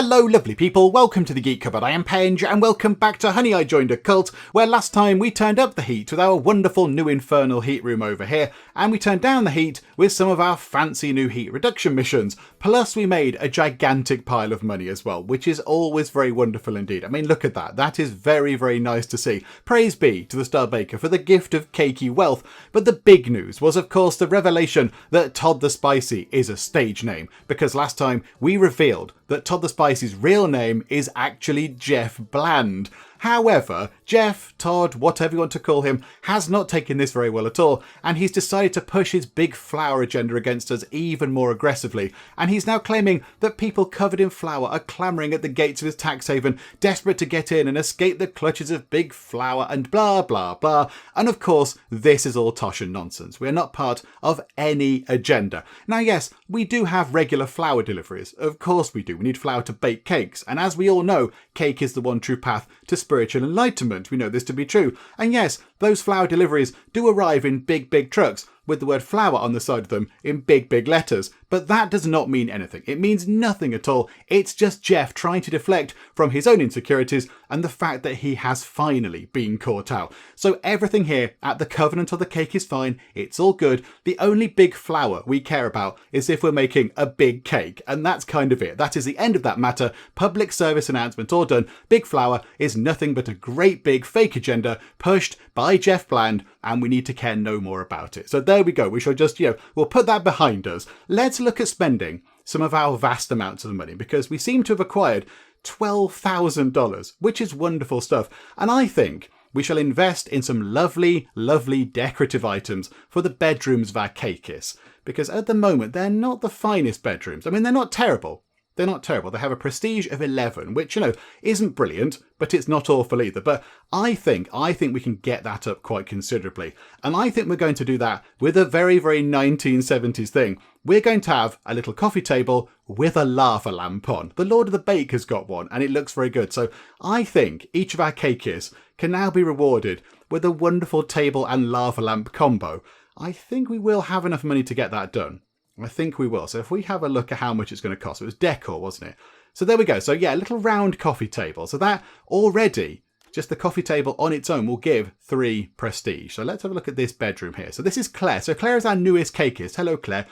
Hello lovely people, welcome to the Geek Cupboard. I am Penge and welcome back to Honey I Joined a Cult, where last time we turned up the heat with our wonderful new infernal heat room over here, and we turned down the heat with some of our fancy new heat reduction missions. Plus we made a gigantic pile of money as well, which is always very wonderful indeed. I mean, look at that. That is very, very nice to see. Praise be to the Star Baker for the gift of cakey wealth. But the big news was of course the revelation that Todd the Spicy is a stage name, because last time we revealed that Todd the Spicy's real name is actually Jeff Bland. However, Jeff, Todd, whatever you want to call him, has not taken this very well at all, and he's decided to push his big flour agenda against us even more aggressively, and he's now claiming that people covered in flour are clamouring at the gates of his tax haven, desperate to get in and escape the clutches of big flour and blah blah blah, and of course this is all tosh and nonsense. We are not part of any agenda. Now yes, we do have regular flour deliveries, of course we do. We need flour to bake cakes, and as we all know, cake is the one true path to spiritual enlightenment. We know this to be true. And yes, those flour deliveries do arrive in big trucks with the word flour on the side of them in big letters. But that does not mean anything. It means nothing at all. It's just Jeff trying to deflect from his own insecurities and the fact that he has finally been caught out. So everything here at the Covenant of the Cake is fine. It's all good. The only big flour we care about is if we're making a big cake. And that's kind of it. That is the end of that matter. Public service announcement all done. Big flour is nothing but a great big fake agenda pushed by Jeff Bland, and we need to care no more about it. So there we go. We shall just, we'll put that behind us. Let's look at spending some of our vast amounts of money, because we seem to have acquired $12,000, which is wonderful stuff. And I think we shall invest in some lovely decorative items for the bedrooms of our Cakeists, because at the moment they're not the finest bedrooms. I mean, they're not terrible. They're not terrible. They have a prestige of 11, which, isn't brilliant, but it's not awful either. But I think we can get that up quite considerably. And I think we're going to do that with a very 1970s thing. We're going to have a little coffee table with a lava lamp on. The Lord of the Bake has got one, and it looks very good. So I think each of our Cakeists can now be rewarded with a wonderful table and lava lamp combo. I think we will have enough money to get that done. I think we will. So if we have a look at how much it's going to cost, it was decor, wasn't it? So there we go. So yeah, a little round coffee table. So that already, just the coffee table on its own will give 3 prestige. So let's have a look at this bedroom here. So this is Claire. So Claire is our newest Cakeist. Hello, Claire.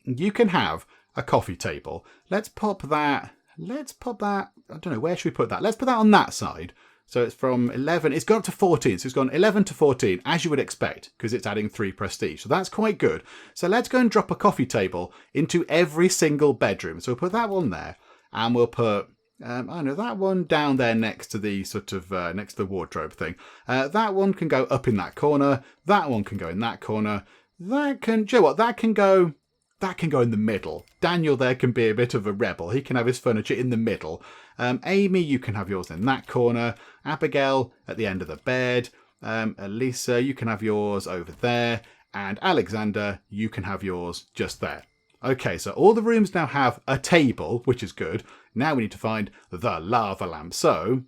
You can have a coffee table. Let's pop that. I don't know, where should we put that? Let's put that on that side. So it's from 11, it's gone up to 14. So it's gone 11 to 14, as you would expect, because it's adding 3 prestige. So that's quite good. So let's go and drop a coffee table into every single bedroom. So we'll put that one there, and we'll put, that one down there next to the next to the wardrobe thing. That one can go up in that corner. That one can go in that corner. That can, do you know what, that can go in the middle. Daniel there can be a bit of a rebel. He can have his furniture in the middle. Amy, you can have yours in that corner. Abigail at the end of the bed. Elisa, you can have yours over there. And Alexander, you can have yours just there. Okay, so all the rooms now have a table, which is good. Now we need to find the lava lamp. So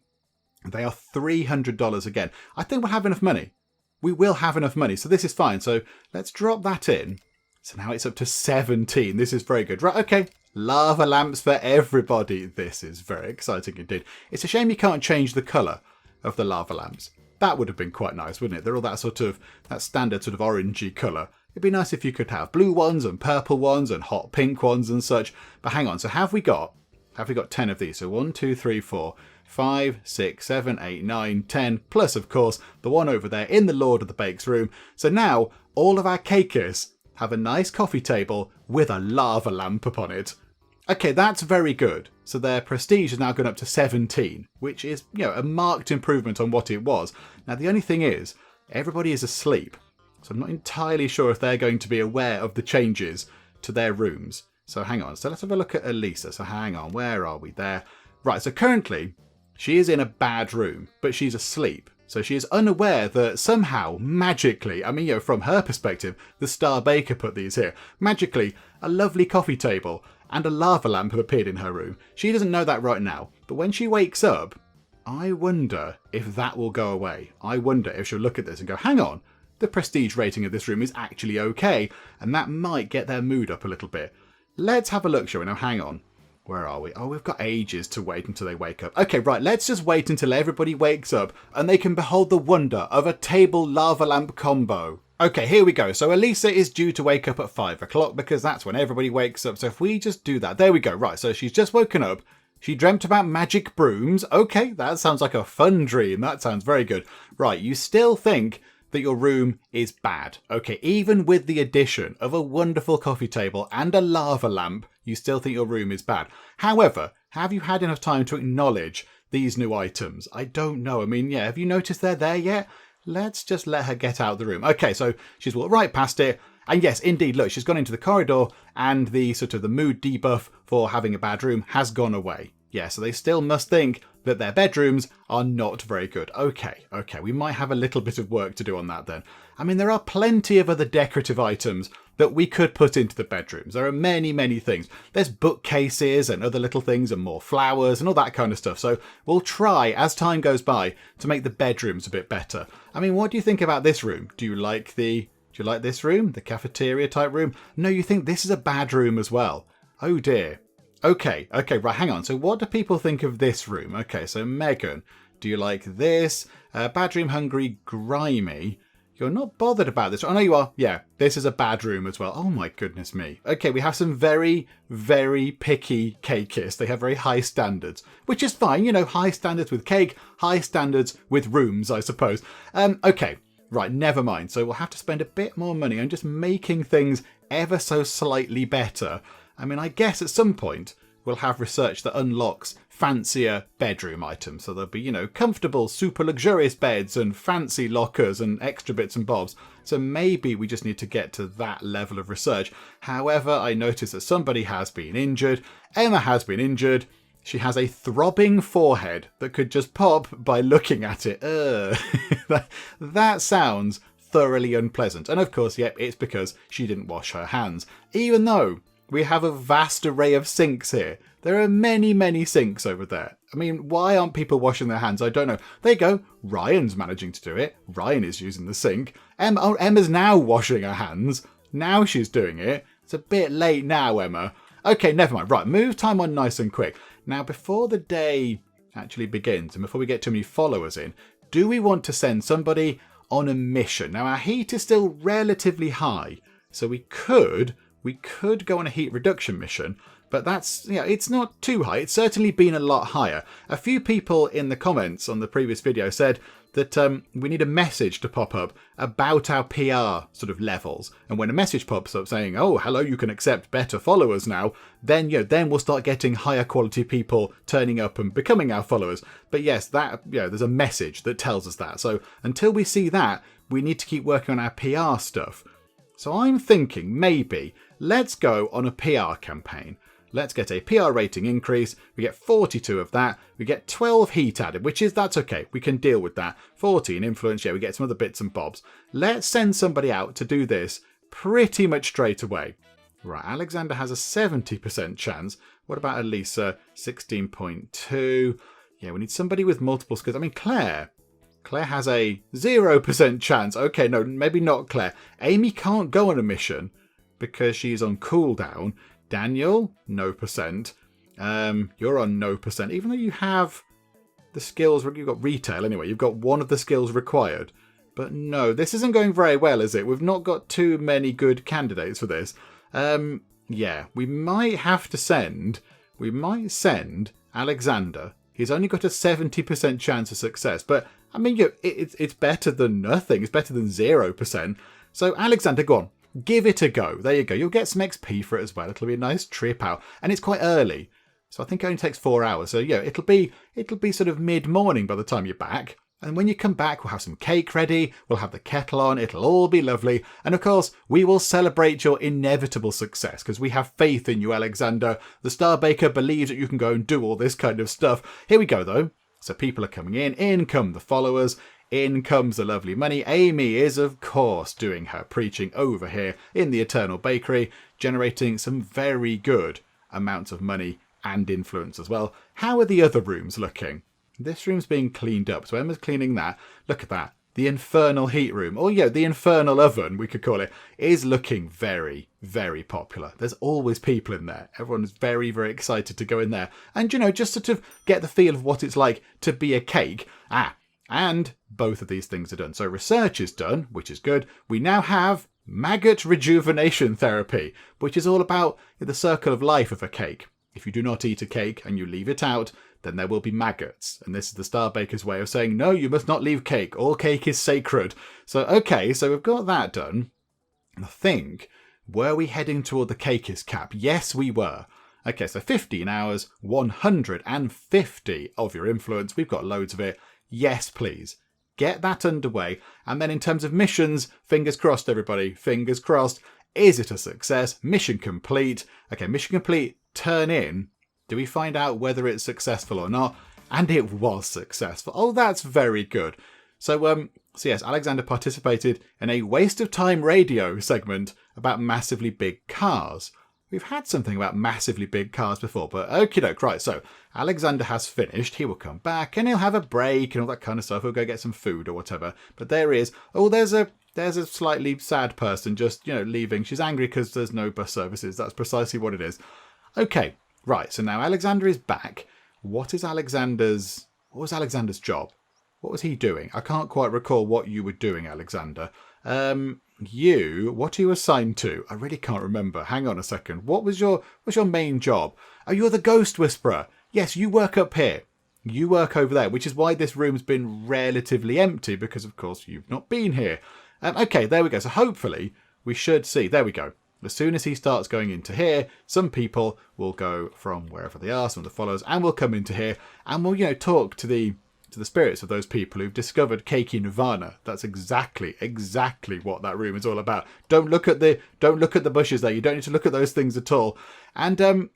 they are $300 again. I think we'll have enough money. We will have enough money. So this is fine. So let's drop that in. So now it's up to 17. This is very good. Right, okay. Lava lamps for everybody. This is very exciting indeed. It's a shame you can't change the colour of the lava lamps. That would have been quite nice, wouldn't it? They're all that standard sort of orangey colour. It'd be nice if you could have blue ones and purple ones and hot pink ones and such. But hang on, so have we got 10 of these? So 1, 2, 3, 4, 5, 6, 7, 8, 9, 10, plus of course the one over there in the Lord of the Bake's room. So now all of our Cakeists have a nice coffee table with a lava lamp upon it. Okay, that's very good. So their prestige has now gone up to 17, which is, a marked improvement on what it was. Now, the only thing is, everybody is asleep. So I'm not entirely sure if they're going to be aware of the changes to their rooms. So hang on. So let's have a look at Elisa. So hang on. Where are we there? Right. So currently, she is in a bad room, but she's asleep. So she is unaware that somehow, magically, from her perspective, the Star Baker put these here. Magically, a lovely coffee table and a lava lamp have appeared in her room. She doesn't know that right now. But when she wakes up, I wonder if that will go away. I wonder if she'll look at this and go, hang on, the prestige rating of this room is actually okay. And that might get their mood up a little bit. Let's have a look, shall we? Now, hang on. Where are we? Oh, we've got ages to wait until they wake up. Okay, right, let's just wait until everybody wakes up and they can behold the wonder of a table lava lamp combo. Okay, here we go. So Elisa is due to wake up at 5 o'clock because that's when everybody wakes up. So if we just do that, there we go. Right, so she's just woken up. She dreamt about magic brooms. Okay, that sounds like a fun dream. That sounds very good. Right, you still think that your room is bad. Okay, even with the addition of a wonderful coffee table and a lava lamp, you still think your room is bad. However, have you had enough time to acknowledge these new items? I don't know. I mean, yeah, have you noticed they're there yet? Let's just let her get out of the room. Okay, so she's walked right past it. And yes, indeed, look, she's gone into the corridor and the sort of the mood debuff for having a bad room has gone away. Yeah, so they still must think that their bedrooms are not very good. Okay, we might have a little bit of work to do on that then. I mean, there are plenty of other decorative items that we could put into the bedrooms. There are many, many things. There's bookcases and other little things and more flowers and all that kind of stuff. So we'll try, as time goes by, to make the bedrooms a bit better. I mean, what do you think about this room? Do you like this room? The cafeteria type room? No, you think this is a bad room as well? Oh dear. Okay, right, hang on. So what do people think of this room? Okay, so Megan, do you like this? Bad room, hungry, grimy. You're not bothered about this. Oh, no, you are. Yeah, this is a bad room as well. Oh, my goodness me. Okay, we have some very, very picky Cakeists. They have very high standards, which is fine. You know, high standards with cake, high standards with rooms, I suppose. Okay, right, never mind. So we'll have to spend a bit more money on just making things ever so slightly better. I mean, I guess at some point we'll have research that unlocks fancier bedroom items. So there'll be, you know, comfortable, super luxurious beds and fancy lockers and extra bits and bobs. So maybe we just need to get to that level of research. However, I noticed that somebody has been injured. Emma has been injured. She has a throbbing forehead that could just pop by looking at it. That sounds thoroughly unpleasant. And of course, yep, it's because she didn't wash her hands. Even though we have a vast array of sinks here. There are many, many sinks over there. I mean, why aren't people washing their hands? I don't know. There you go. Ryan's managing to do it. Ryan is using the sink. Emma's now washing her hands. Now she's doing it. It's a bit late now, Emma. Okay, never mind. Right, move time on nice and quick. Now, before the day actually begins and before we get too many followers in, do we want to send somebody on a mission? Now, our heat is still relatively high, so we could go on a heat reduction mission, but that's, you know, it's not too high. It's certainly been a lot higher. A few people in the comments on the previous video said that we need a message to pop up about our PR sort of levels. And when a message pops up saying, oh, hello, you can accept better followers now, then, you know, then we'll start getting higher quality people turning up and becoming our followers. But yes, that, you know, there's a message that tells us that. So until we see that, we need to keep working on our PR stuff. So I'm thinking maybe let's go on a PR campaign. Let's get a PR rating increase. We get 42 of that. We get 12 heat added, that's okay. We can deal with that. 14 influence. Yeah, we get some other bits and bobs. Let's send somebody out to do this pretty much straight away. Right, Alexander has a 70% chance. What about Elisa? 16.2. Yeah, we need somebody with multiple skills. I mean, Claire has a 0% chance. Okay, no, maybe not Claire. Amy can't go on a mission because she's on cooldown. Daniel, no percent. You're on no percent, even though you have the skills. You've got retail anyway. You've got one of the skills required. But no, this isn't going very well, is it? We've not got too many good candidates for this. Yeah, we might have to send. We might send Alexander. He's only got a 70% chance of success, but I mean, it's better than nothing. It's better than 0%. So Alexander, go on. Give it a go. There you go. You'll get some XP for it as well. It'll be a nice trip out. And it's quite early. So I think it only takes 4 hours. So yeah, it'll be sort of mid-morning by the time you're back. And when you come back, we'll have some cake ready. We'll have the kettle on. It'll all be lovely. And of course, we will celebrate your inevitable success because we have faith in you, Alexander. The Star Baker believes that you can go and do all this kind of stuff. Here we go, though. So people are coming in. In come the followers. In comes the lovely money. Amy is, of course, doing her preaching over here in the Eternal Bakery, generating some very good amounts of money and influence as well. How are the other rooms looking? This room's being cleaned up, so Emma's cleaning that. Look at that. the infernal heat room, or the infernal oven, we could call it, is looking very, very popular. There's always people in there. Everyone's very, very excited to go in there. And, just sort of get the feel of what it's like to be a cake. And both of these things are done. So research is done, which is good. We now have Maggot Rejuvenation Therapy, which is all about the circle of life of a cake. If you do not eat a cake and you leave it out, then there will be maggots. And this is the Star Baker's way of saying, no, you must not leave cake. All cake is sacred. So, okay, so we've got that done. And I think, were we heading toward the Cakeist cap? Yes, we were. Okay, so 15 hours, 150 of your influence. We've got loads of it. Yes, please. Get that underway. And then in terms of missions, fingers crossed, everybody. Fingers crossed. Is it a success? Mission complete. Okay, mission complete. Turn in. Do we find out whether it's successful or not? And it was successful. Oh, that's very good. So yes, Alexander participated in a waste of time radio segment about massively big cars. We've had something about massively big cars before, but okie doke, right. So Alexander has finished. He will come back and he'll have a break and all that kind of stuff. He'll go get some food or whatever. But there he is. Oh, there's a slightly sad person just, leaving. She's angry because there's no bus services. That's precisely what it is. Okay. Right, so now Alexander is back. What was Alexander's job? What was he doing? I can't quite recall what you were doing, Alexander. What are you assigned to? I really can't remember. Hang on a second. What's your main job? Oh, you're the Ghost Whisperer. Yes, you work up here. You work over there, which is why this room's been relatively empty, because of course you've not been here. Okay, there we go. So hopefully we should see. There we go. As soon as he starts going into here, some people will go from wherever they are, some of the followers, and will come into here, and we'll, talk to the spirits of those people who've discovered Cakey Nirvana. That's exactly what that room is all about. Don't look at the bushes there. You don't need to look at those things at all. And there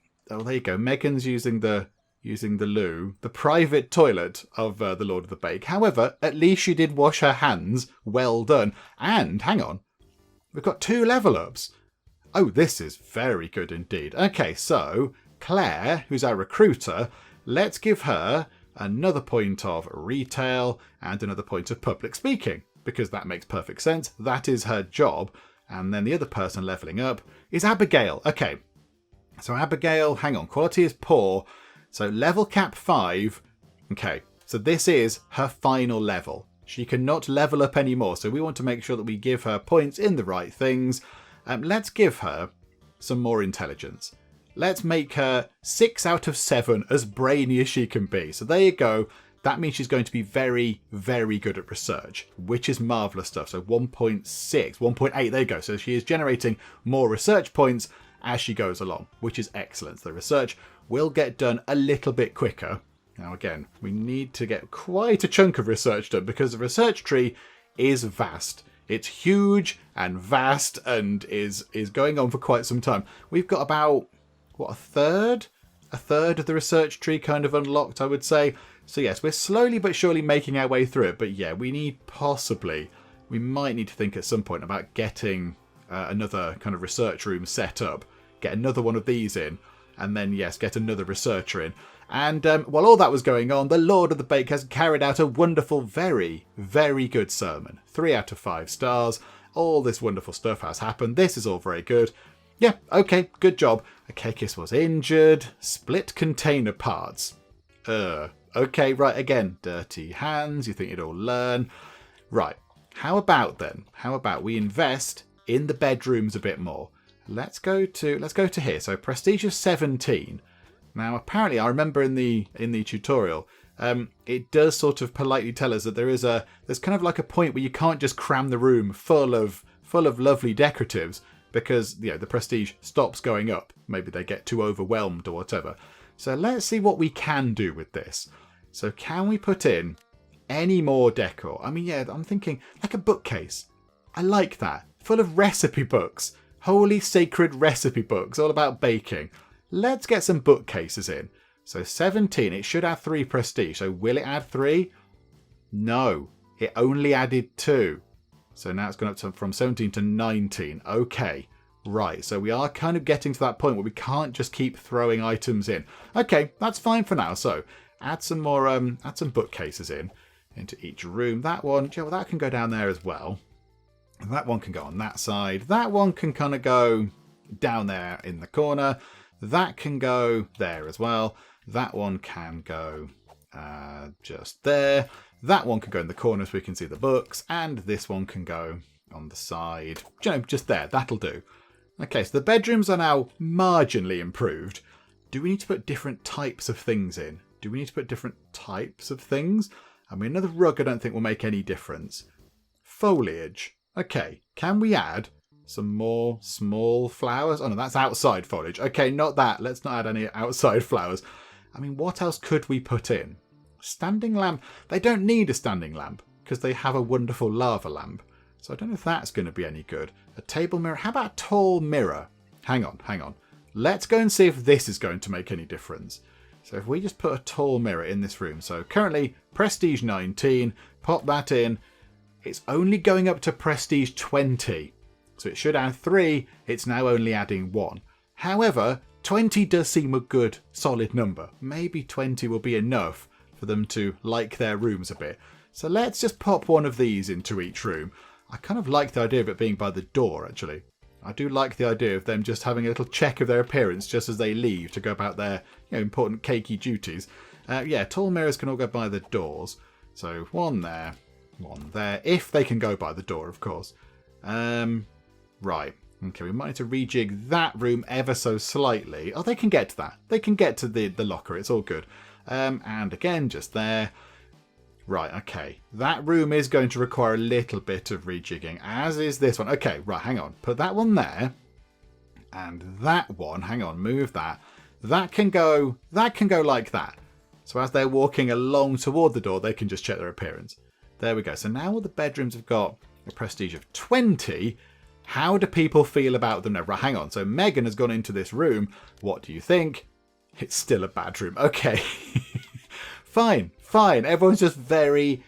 you go. Megan's using the loo, the private toilet of the Lord of the Bake. However, at least she did wash her hands. Well done. And hang on, we've got 2 level ups. Oh, this is very good indeed. Okay, so Claire, who's our recruiter, let's give her another point of retail and another point of public speaking, because that makes perfect sense. That is her job. And then the other person leveling up is Abigail. Okay, so Abigail, hang on, quality is poor. So level cap 5. Okay, so this is her final level. She cannot level up anymore, so we want to make sure that we give her points in the right things. Let's give her some more intelligence. Let's make her 6 out of 7, as brainy as she can be. So there you go. That means she's going to be very, very good at research, which is marvellous stuff. So 1.6, 1.8, there you go. So she is generating more research points as she goes along, which is excellent. The research will get done a little bit quicker. Now again, we need to get quite a chunk of research done because the research tree is vast. It's huge and vast and is going on for quite some time. We've got about, a third of the research tree kind of unlocked, I would say. So yes, we're slowly but surely making our way through it. But yeah, we might need to think at some point about getting another kind of research room set up. Get another one of these in. And then, yes, get another researcher in. And while all that was going on, the Lord of the Bake has carried out a wonderful, very, very good sermon. 3 out of 5 stars. All this wonderful stuff has happened. This is all very good. Yeah, okay, good job. A Cakeist was injured. Split container parts. Okay, right, again. Dirty hands. You think you'd all learn. Right. How about then? How about we invest in the bedrooms a bit more? Let's go to here. So prestige of 17. Now, apparently, I remember in the tutorial, it does sort of politely tell us that there's kind of like a point where you can't just cram the room full of lovely decoratives because the prestige stops going up. Maybe they get too overwhelmed or whatever. So let's see what we can do with this. So can we put in any more decor? I mean, yeah, I'm thinking like a bookcase. I like that. Full of recipe books. Holy sacred recipe books, all about baking. Let's get some bookcases in. So 17, it should add 3 prestige. So will it add 3? No, it only added 2. So now it's gone up from 17 to 19. Okay, right. So we are kind of getting to that point where we can't just keep throwing items in. Okay, that's fine for now. So add some more, add some bookcases in. into each room. That one, well, that can go down there as well. And that one can go on that side. That one can kind of go down there in the corner. That can go there as well. That one can go just there. That one can go in the corner so we can see the books. And this one can go on the side. Just there. That'll do. Okay, so the bedrooms are now marginally improved. Do we need to put different types of things in? Do we need to put different types of things? I mean, another rug I don't think will make any difference. Foliage. Okay, can we add some more small flowers? Oh no, that's outside foliage. Okay, not that. Let's not add any outside flowers. I mean, what else could we put in? Standing lamp. They don't need a standing lamp because they have a wonderful lava lamp. So I don't know if that's going to be any good. A table mirror. How about a tall mirror? Hang on. Let's go and see if this is going to make any difference. So if we just put a tall mirror in this room. So currently Prestige 19. Pop that in. It's only going up to Prestige 20. So it should add 3. It's now only adding 1. However, 20 does seem a good, solid number. Maybe 20 will be enough for them to like their rooms a bit. So let's just pop one of these into each room. I kind of like the idea of it being by the door, actually. I do like the idea of them just having a little check of their appearance just as they leave to go about their important cakey duties. Yeah, tall mirrors can all go by the doors. So one there. One there, if they can go by the door, of course. Right. Okay, we might need to rejig that room ever so slightly. Oh, they can get to that. They can get to the locker. It's all good. And again, just there. Right, okay. That room is going to require a little bit of rejigging, as is this one. Okay, right, hang on. Put that one there. And that one, hang on, move that. That can go like that. So as they're walking along toward the door, they can just check their appearance. There we go. So now all the bedrooms have got a prestige of 20. How do people feel about them now? Right, hang on. So Megan has gone into this room. What do you think? It's still a bad room. Okay. Fine. Everyone's just very,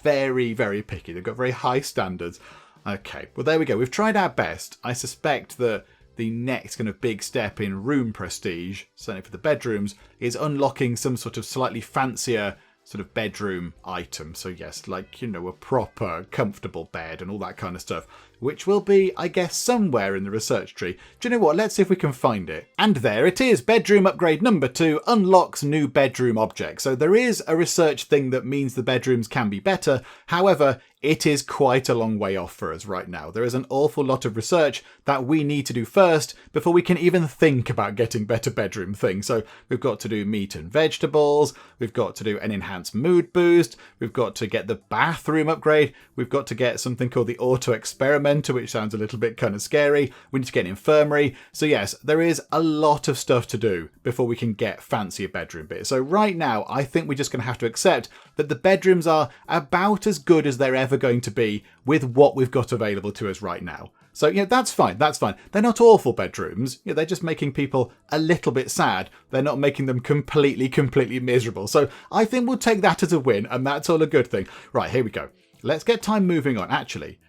very, very picky. They've got very high standards. Okay. Well, there we go. We've tried our best. I suspect that the next kind of big step in room prestige, certainly for the bedrooms, is unlocking some sort of slightly fancier sort of bedroom item. So yes, like, a proper comfortable bed and all that kind of stuff, which will be, I guess, somewhere in the research tree. Do you know what? Let's see if we can find it. And there it is. Bedroom upgrade number 2 unlocks new bedroom object. So there is a research thing that means the bedrooms can be better. However, it is quite a long way off for us right now. There is an awful lot of research that we need to do first before we can even think about getting better bedroom things. So we've got to do meat and vegetables. We've got to do an enhanced mood boost. We've got to get the bathroom upgrade. We've got to get something called the auto experimenter, which sounds a little bit kind of scary. We need to get an infirmary. So yes, there is a lot of stuff to do before we can get fancier bedroom bits. So right now, I think we're just going to have to accept that the bedrooms are about as good as they're ever going to be with what we've got available to us right now. So, that's fine. They're not awful bedrooms. They're just making people a little bit sad. They're not making them completely miserable. So I think we'll take that as a win, and that's all a good thing. Right, here we go. Let's get time moving on. Actually,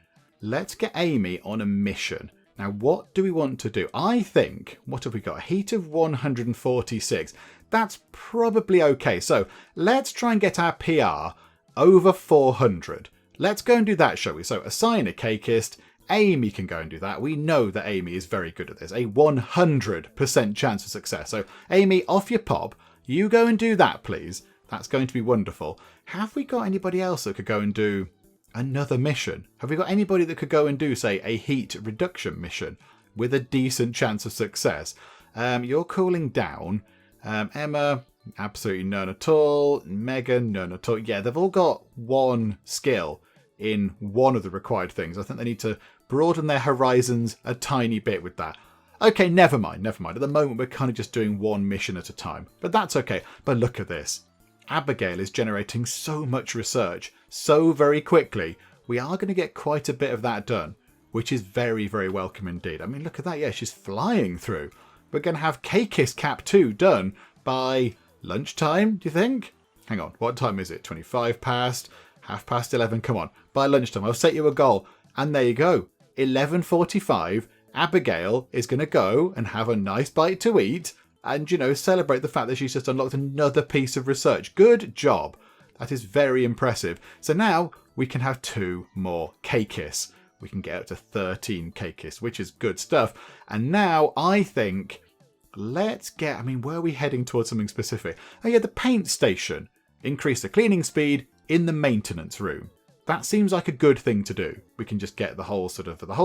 let's get Amy on a mission. Now, what do we want to do? I think, what have we got? A heat of 146. That's probably okay. So let's try and get our PR over 400. Let's go and do that, shall we? So assign a Cakeist. Amy can go and do that. We know that Amy is very good at this. A 100% chance of success. So Amy, off your pop. You go and do that, please. That's going to be wonderful. Have we got anybody else that could go and do another mission? Have we got anybody that could go and do, say, a heat reduction mission with a decent chance of success? You're cooling down. Emma, absolutely none at all. Megan, none at all. Yeah, they've all got one skill in one of the required things. I think they need to broaden their horizons a tiny bit with that. Okay, never mind. At the moment, we're kind of just doing one mission at a time. But that's okay. But look at this. Abigail is generating so much research so very quickly. We are going to get quite a bit of that done, which is very, very welcome indeed. I mean, look at that. Yeah, she's flying through. We're going to have Cakeist Cap 2 done by lunchtime, do you think? Hang on, what time is it? 25 past, 11:30. Come on, by lunchtime. I'll set you a goal. And there you go. 11:45. Abigail is going to go and have a nice bite to eat and, celebrate the fact that she's just unlocked another piece of research. Good job. That is very impressive. So now we can have 2 more Cakeists. We can get up to 13 Cakeists, which is good stuff. And now I think let's get, I mean, were we heading towards something specific? Oh yeah, the paint station. Increase the cleaning speed in the maintenance room. That seems like a good thing to do. We can just get the whole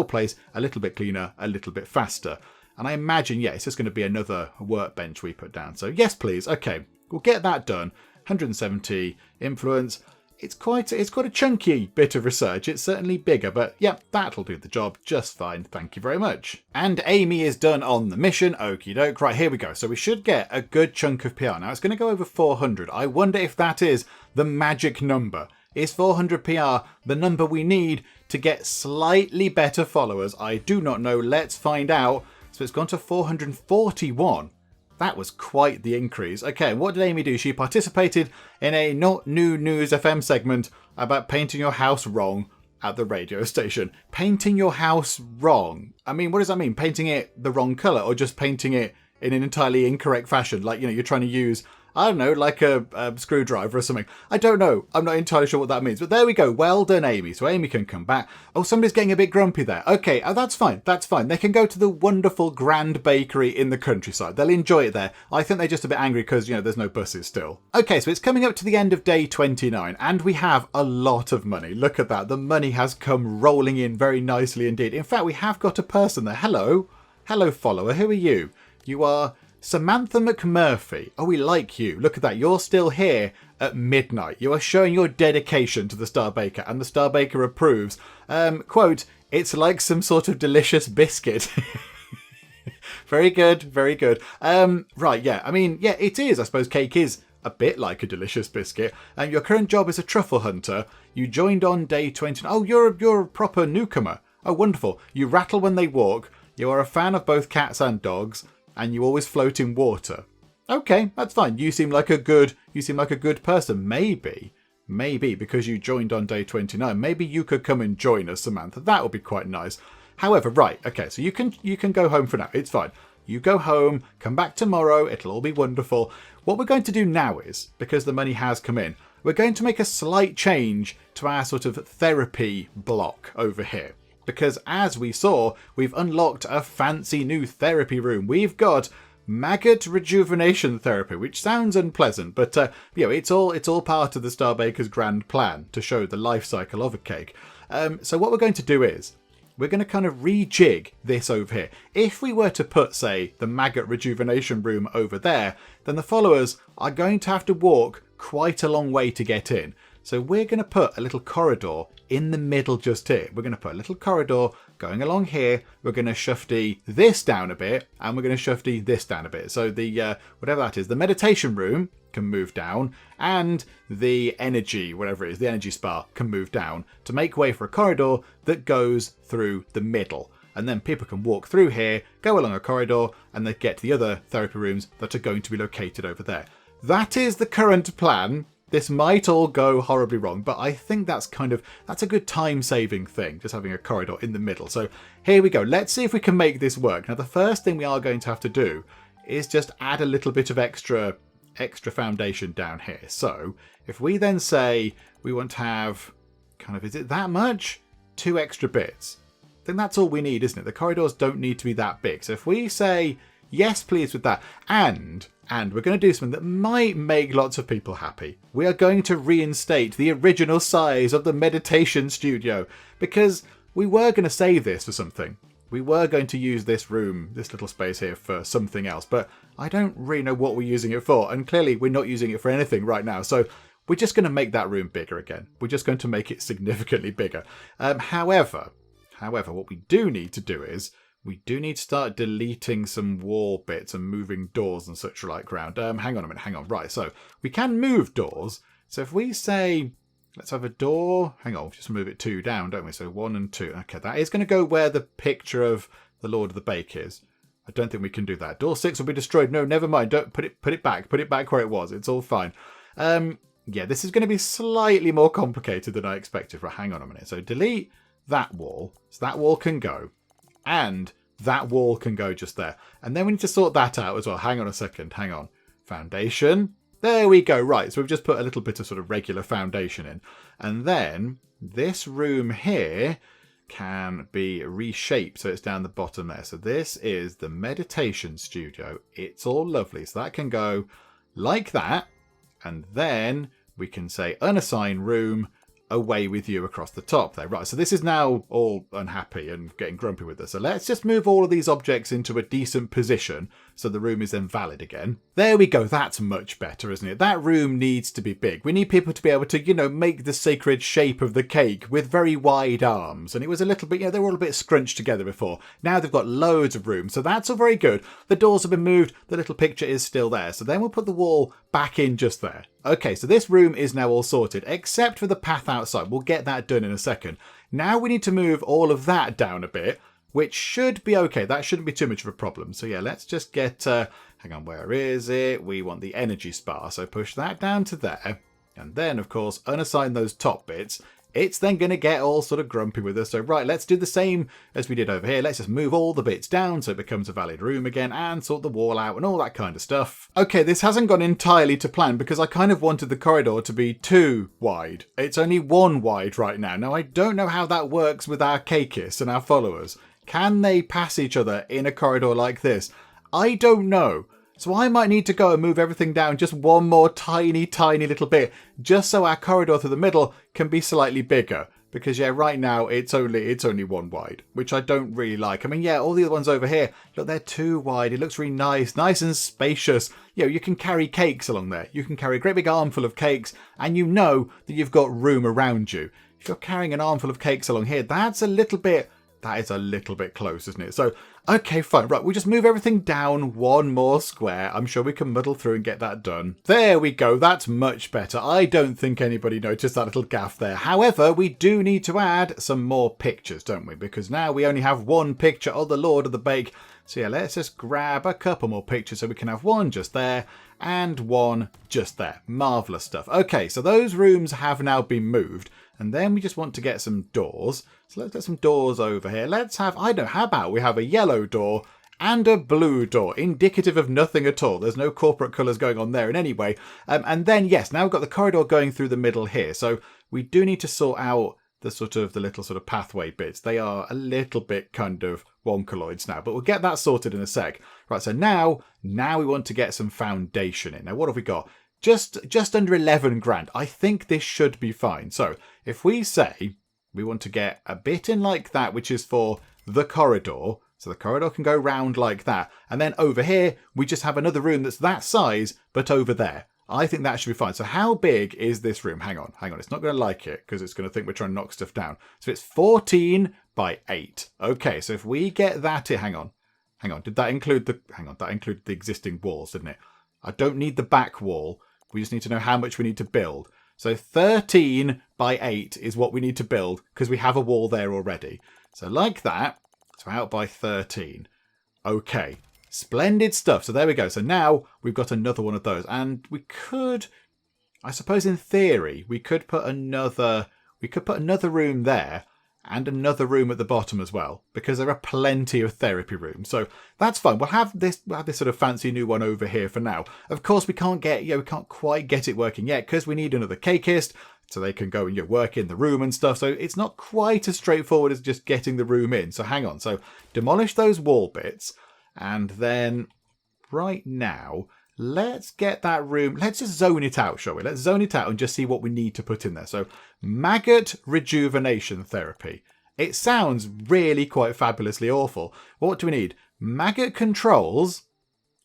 place a little bit cleaner, a little bit faster. And I imagine, yeah, it's just going to be another workbench we put down. So yes, please. Okay, we'll get that done. 170 influence. It's quite a chunky bit of research. It's certainly bigger, but yeah, that'll do the job just fine. Thank you very much. And Amy is done on the mission. Okie doke. Right, here we go. So we should get a good chunk of PR. Now it's going to go over 400. I wonder if that is the magic number. Is 400 PR the number we need to get slightly better followers? I do not know. Let's find out. So it's gone to 441. That was quite the increase. Okay, what did Amy do? She participated in a Not New News FM segment about painting your house wrong at the radio station. Painting your house wrong? I mean, what does that mean? Painting it the wrong colour or just painting it in an entirely incorrect fashion? Like, you know, you're trying to use, I don't know, like a screwdriver or something. I don't know. I'm not entirely sure what that means. But there we go. Well done, Amy. So Amy can come back. Oh, somebody's getting a bit grumpy there. Okay, that's fine. That's fine. They can go to the wonderful grand bakery in the countryside. They'll enjoy it there. I think they're just a bit angry because, you know, there's no buses still. Okay, so it's coming up to the end of day 29 and we have a lot of money. Look at that. The money has come rolling in very nicely indeed. In fact, we have got a person there. Hello. Hello, follower. Who are you? You are Samantha McMurphy. Oh, we like you. Look at that. You're still here at midnight. You are showing your dedication to the Star Baker, and the Star Baker approves. Quote, it's like some sort of delicious biscuit. Very good. Very good. Right, yeah. I mean, yeah, it is. I suppose cake is a bit like a delicious biscuit. And your current job is a truffle hunter. You joined on day 20. Oh, you're a proper newcomer. Oh, wonderful. You rattle when they walk. You are a fan of both cats and dogs. And you always float in water. Okay, that's fine. You seem like a good person. Maybe because you joined on day 29. Maybe you could come and join us, Samantha. That would be quite nice. However, right, okay, so you can go home for now. It's fine. You go home, come back tomorrow. It'll all be wonderful. What we're going to do now is, because the money has come in, we're going to make a slight change to our sort of therapy block over here. Because as we saw, we've unlocked a fancy new therapy room. We've got Maggot Rejuvenation Therapy, which sounds unpleasant, but you know, it's all part of the Star Baker's grand plan to show the life cycle of a cake. So what we're going to do is we're going to kind of rejig this over here. If we were to put, say, the Maggot Rejuvenation room over there, then the followers are going to have to walk quite a long way to get in. So we're going to put a little corridor in the middle just here. We're going to put a little corridor going along here. We're going to shufty this down a bit and we're going to shufty this down a bit. So the, whatever that is, the meditation room can move down and the energy, whatever it is, the energy spa can move down to make way for a corridor that goes through the middle. And then people can walk through here, go along a corridor and they get to the other therapy rooms that are going to be located over there. That is the current plan. This might all go horribly wrong, but I think that's a good time-saving thing, just having a corridor in the middle. So here we go. Let's see if we can make this work. Now, the first thing we are going to have to do is just add a little bit of extra foundation down here. So if we then say we want to have is it that much? 2 extra bits. I think that's all we need, isn't it? The corridors don't need to be that big. So if we say yes, please, with that, and we're going to do something that might make lots of people happy. We are going to reinstate the original size of the meditation studio because we were going to save this for something. We were going to use this room, this little space here, for something else, but I don't really know what we're using it for. And clearly we're not using it for anything right now. So we're just going to make that room bigger again. We're just going to make it significantly bigger. However, what we do need to do is we do need to start deleting some wall bits and moving doors and such like around. Hang on a minute, hang on. Right, so we can move doors. So if we say, let's have a door. Hang on, we'll just move it 2 down, don't we? So 1 and 2. Okay, that is going to go where the picture of the Lord of the Bake is. I don't think we can do that. Door 6 will be destroyed. No, never mind. Don't put it back. Put it back where it was. It's all fine. Yeah, this is going to be slightly more complicated than I expected. Right, hang on a minute. So delete that wall. So that wall can go. And that wall can go just there. And then we need to sort that out as well. Hang on a second. Hang on. Foundation. There we go. Right, so we've just put a little bit of sort of regular foundation in. And then this room here can be reshaped so it's down the bottom there. So this is the meditation studio. It's all lovely. So that can go like that. And then we can say unassigned room, away with you across the top there. Right, so this is now all unhappy and getting grumpy with us. So let's just move all of these objects into a decent position so the room is then valid again. There we go. That's much better, isn't it? That room needs to be big. We need people to be able to, you know, make the sacred shape of the cake with very wide arms. And it was a little bit, you know, they were all a bit scrunched together before. Now they've got loads of room. So that's all very good. The doors have been moved. The little picture is still there. So then we'll put the wall back in just there. Okay, so this room is now all sorted, except for the path outside. We'll get that done in a second. Now we need to move all of that down a bit, which should be okay. That shouldn't be too much of a problem. So yeah, let's just get, hang on, where is it? We want the energy spar. So push that down to there. And then, of course, unassign those top bits. It's then going to get all sort of grumpy with us. So right, let's do the same as we did over here. Let's just move all the bits down so it becomes a valid room again and sort the wall out and all that kind of stuff. Okay, this hasn't gone entirely to plan because I kind of wanted the corridor to be 2 wide. It's only 1 wide right now. Now, I don't know how that works with our Cakeist and our followers. Can they pass each other in a corridor like this? I don't know. So I might need to go and move everything down just one more tiny little bit, just so our corridor through the middle can be slightly bigger. Because yeah, right now it's only 1 wide, which I don't really like. I mean, yeah, all the other ones over here, look, they're 2 wide. It looks really nice and spacious. You know, you can carry cakes along there. You can carry a great big armful of cakes, and you know that you've got room around you. If you're carrying an armful of cakes along here, that is a little bit close, isn't it? So, okay, fine. Right, we'll just move everything down 1 more square. I'm sure we can muddle through and get that done. There we go. That's much better. I don't think anybody noticed that little gaff there. However, we do need to add some more pictures, don't we? Because now we only have 1 picture of the Lord of the Bake. So yeah, let's just grab a couple more pictures so we can have 1 just there and 1 just there. Marvellous stuff. Okay, so those rooms have now been moved. And then we just want to get some doors. So let's get some doors over here. Let's have, I don't know, how about we have a yellow door and a blue door, indicative of nothing at all. There's no corporate colours going on there in any way. And then, yes, now we've got the corridor going through the middle here. So we do need to sort out the little sort of pathway bits. They are a little bit kind of wonkaloids now, but we'll get that sorted in a sec. Right, so now we want to get some foundation in. Now, what have we got? Just under 11 grand. I think this should be fine. So if we say we want to get a bit in like that, which is for the corridor, so the corridor can go round like that. And then over here, we just have another room that's that size, but over there. I think that should be fine. So how big is this room? Hang on. It's not going to like it because it's going to think we're trying to knock stuff down. So it's 14 by 8. Okay, so if we get that in, hang on. Did that include that included the existing walls, didn't it? I don't need the back wall. We just need to know how much we need to build. So 13 by 8 is what we need to build because we have a wall there already. So like that. So out by 13. Okay. Splendid stuff. So there we go. So now we've got another one of those. And we could, I suppose in theory, we could put another room there and another room at the bottom as well, because there are plenty of therapy rooms. So that's fine. We'll have this sort of fancy new one over here for now. Of course, we can't quite get it working yet because we need another Cakeist so they can go and work in the room and stuff. So it's not quite as straightforward as just getting the room in. So hang on. So demolish those wall bits. And then right now, let's get that room. Let's just zone it out, shall we? Let's zone it out and just see what we need to put in there. So Maggot Rejuvenation Therapy. It sounds really quite fabulously awful. What do we need? Maggot controls.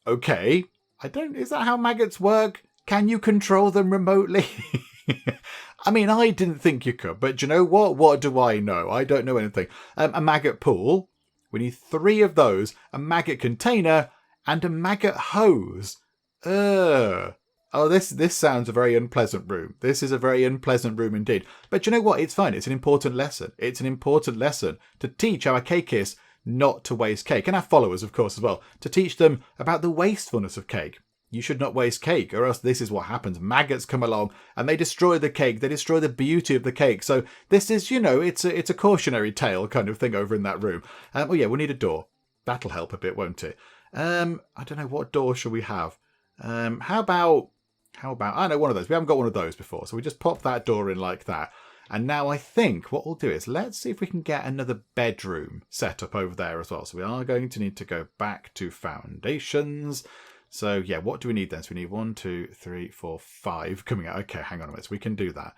Okay. Is that how maggots work? Can you control them remotely? I mean, I didn't think you could, but do you know what? What do I know? I don't know anything. A maggot pool. We need 3 of those, a maggot container, and a maggot hose. Oh, this sounds a very unpleasant room. This is a very unpleasant room indeed. But you know what? It's fine. It's an important lesson. It's an important lesson to teach our Cakeists not to waste cake. And our followers, of course, as well. To teach them about the wastefulness of cake. You should not waste cake, or else this is what happens. Maggots come along and they destroy the cake. They destroy the beauty of the cake. So this is, it's a cautionary tale kind of thing over in that room. Oh yeah, we'll need a door. That'll help a bit, won't it? I don't know, what door shall we have? How about How about, I know, one of those. We haven't got one of those before. So we just pop that door in like that. And now I think what we'll do is let's see if we can get another bedroom set up over there as well. So we are going to need to go back to foundations. So yeah, what do we need then? So we need 1, 2, 3, 4, 5 coming out. Okay, hang on a minute. So we can do that.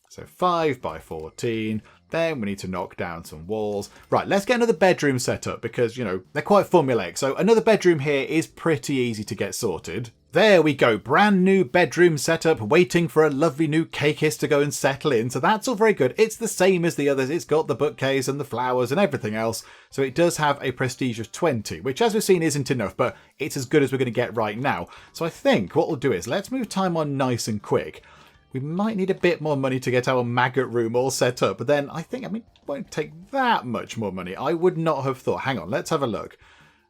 So 5 by 14. Then we need to knock down some walls. Right, let's get another bedroom set up because, you know, they're quite formulaic. So another bedroom here is pretty easy to get sorted. There we go, brand new bedroom setup, waiting for a lovely new cakeist to go and settle in. So that's all very good. It's the same as the others. It's got the bookcase and the flowers and everything else. So it does have a prestige of 20, which as we've seen isn't enough, but it's as good as we're going to get right now. So I think what we'll do is let's move time on nice and quick. We might need a bit more money to get our maggot room all set up, but then it won't take that much more money. I would not have thought. Hang on, let's have a look.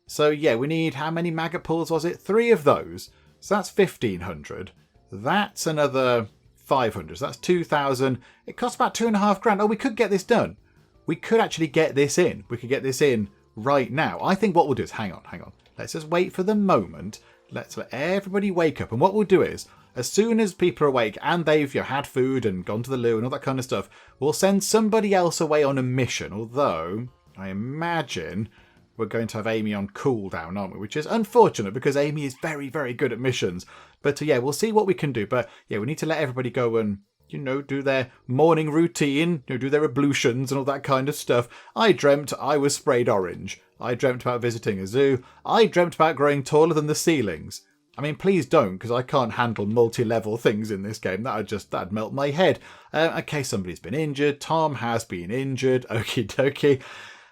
So yeah, we need, how many maggot pools was it? 3 of those. So that's 1,500. That's another 500. So that's 2,000. It costs about 2.5 grand. Oh, we could get this done. We could actually get this in. We could get this in right now. I think what we'll do is, hang on. Let's just wait for the moment. Let's let everybody wake up. And what we'll do is, as soon as people are awake and they've had food and gone to the loo and all that kind of stuff, we'll send somebody else away on a mission. Although, I imagine we're going to have Amy on cooldown, aren't we? Which is unfortunate because Amy is very, very good at missions. But yeah, we'll see what we can do. But yeah, we need to let everybody go and, do their morning routine, do their ablutions and all that kind of stuff. I dreamt I was sprayed orange. I dreamt about visiting a zoo. I dreamt about growing taller than the ceilings. I mean, please don't, because I can't handle multi-level things in this game. That'd melt my head. Okay, somebody's been injured. Tom has been injured. Okie dokie.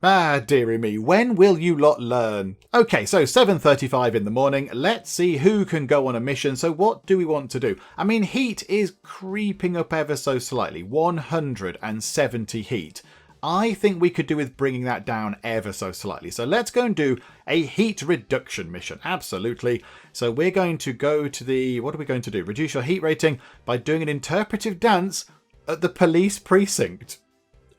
Ah, dearie me, when will you lot learn? Okay, so 7:35 in the morning. Let's see who can go on a mission. So what do we want to do? I mean, heat is creeping up ever so slightly. 170 heat. I think we could do with bringing that down ever so slightly. So let's go and do a heat reduction mission. Absolutely. So we're going to go to what are we going to do? Reduce your heat rating by doing an interpretive dance at the police precinct.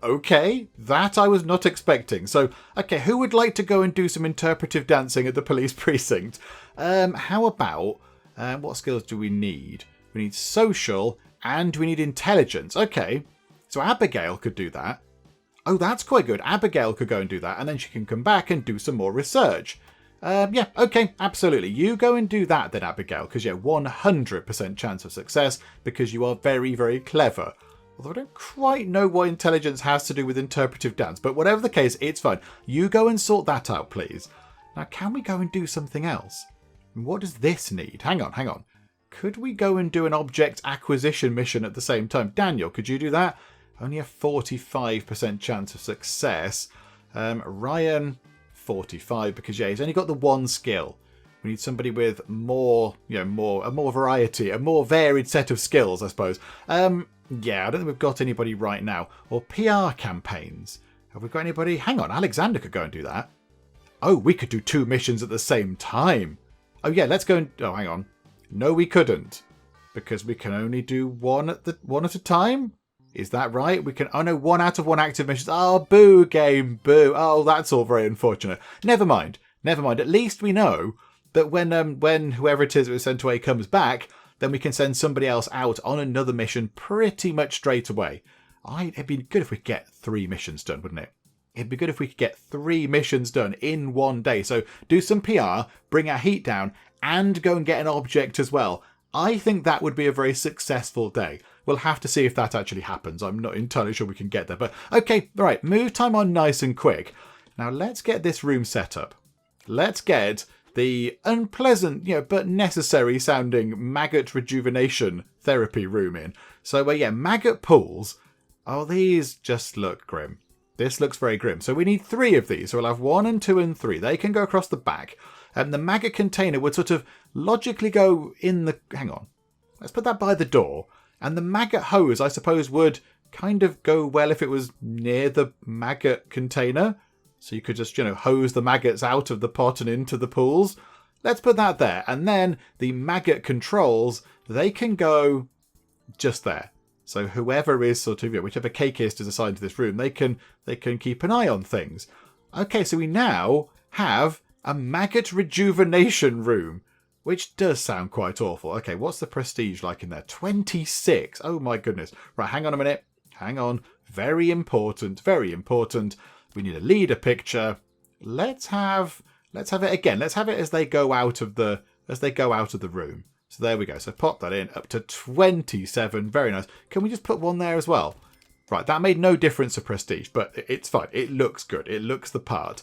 Okay, that I was not expecting. So, okay, who would like to go and do some interpretive dancing at the police precinct? How about, what skills do we need? We need social and we need intelligence. Okay, so Abigail could do that. Oh, that's quite good. Abigail could go and do that, and then she can come back and do some more research. Yeah, okay, absolutely. You go and do that then, Abigail, because 100% chance of success because you are very, very clever. Although I don't quite know what intelligence has to do with interpretive dance, but whatever the case, it's fine. You go and sort that out, please. Now, can we go and do something else? What does this need? Hang on. Could we go and do an object acquisition mission at the same time? Daniel, could you do that? Only a 45% chance of success. Ryan, 45, because he's only got the one skill. We need somebody with more variety, a more varied set of skills, I suppose. Yeah, I don't think we've got anybody right now. Or PR campaigns. Have we got anybody? Hang on, Alexander could go and do that. Oh, we could do 2 missions at the same time. Oh yeah, let's go and... Oh, hang on. No, we couldn't. Because we can only do one at a time? Is that right? We can... Oh no, 1 out of 1 active missions. Oh, boo game, boo. Oh, that's all very unfortunate. Never mind. At least we know that when whoever it is that was sent away comes back, then we can send somebody else out on another mission pretty much straight away. It'd be good if we could get 3 missions done, wouldn't it? It'd be good if we could get 3 missions done in one day. So do some PR, bring our heat down, and go and get an object as well. I think that would be a very successful day. We'll have to see if that actually happens. I'm not entirely sure we can get there. But okay, right, move time on nice and quick. Now let's get this room set up. Let's get the unpleasant, but necessary sounding maggot rejuvenation therapy room in. So yeah, maggot pools. Oh, these just look grim. This looks very grim. So we need 3 of these. So we'll have 1 and 2 and 3. They can go across the back. And the maggot container would sort of logically go in the... Hang on. Let's put that by the door. And the maggot hose, I suppose, would kind of go well if it was near the maggot container. So you could just, hose the maggots out of the pot and into the pools. Let's put that there. And then the maggot controls, they can go just there. So whoever is sort of, whichever cakeist is assigned to this room, they can keep an eye on things. Okay, so we now have a maggot rejuvenation room. which does sound quite awful. Okay, what's the prestige like in there? 26. Oh my goodness. Right, hang on a minute. Hang on. Very important. Very important. We need a leader picture. Let's have it again. Let's have it as they go out of the room. So there we go. So pop that in up to 27. Very nice. Can we just put one there as well? Right, that made no difference to prestige, but it's fine. It looks good. It looks the part.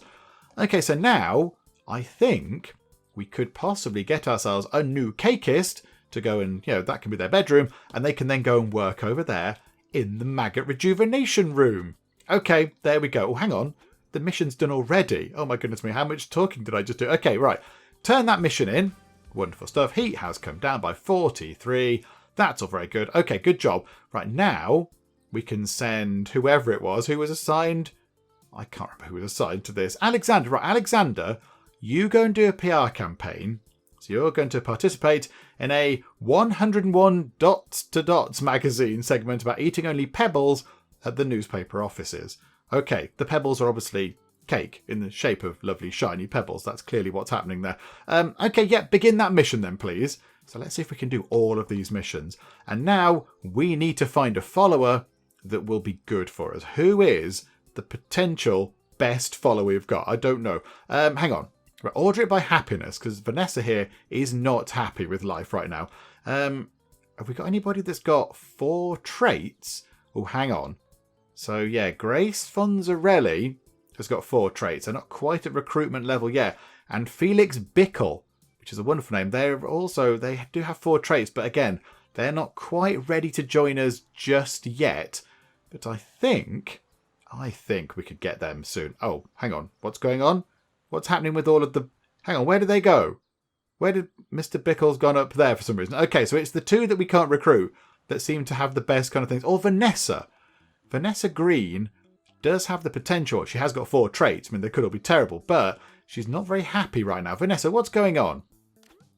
Okay, so now I think we could possibly get ourselves a new Cakeist to go and, that can be their bedroom, and they can then go and work over there in the Maggot Rejuvenation room. Okay, there we go. Oh, hang on. The mission's done already. Oh my goodness me, how much talking did I just do? Okay, right. Turn that mission in. Wonderful stuff. Heat has come down by 43. That's all very good. Okay, good job. Right, now we can send whoever it was who was assigned. I can't remember who was assigned to this. Alexander. Right, Alexander, you go and do a PR campaign. So you're going to participate in a 101 Dots to Dots magazine segment about eating only pebbles at the newspaper offices. Okay, the pebbles are obviously cake in the shape of lovely shiny pebbles. That's clearly what's happening there. Okay, yeah, begin that mission then, please. So let's see if we can do all of these missions. And now we need to find a follower that will be good for us. Who is the potential best follower we've got? I don't know. Hang on. Right, order it by happiness, because Vanessa here is not happy with life right now. Have we got anybody that's got 4 traits? Oh, hang on. So, yeah, Grace Fonzarelli has got 4 traits. They're not quite at recruitment level yet. And Felix Bickle, which is a wonderful name, they do have 4 traits, but again, they're not quite ready to join us just yet. But I think we could get them soon. Oh, hang on. What's going on? What's happening with all of the... Hang on, where did they go? Where did Mr. Bickle's gone up there for some reason? Okay, so it's the 2 that we can't recruit that seem to have the best kind of things. Or Vanessa. Vanessa Green does have the potential. She has got 4 traits. I mean, they could all be terrible, but she's not very happy right now. Vanessa, what's going on?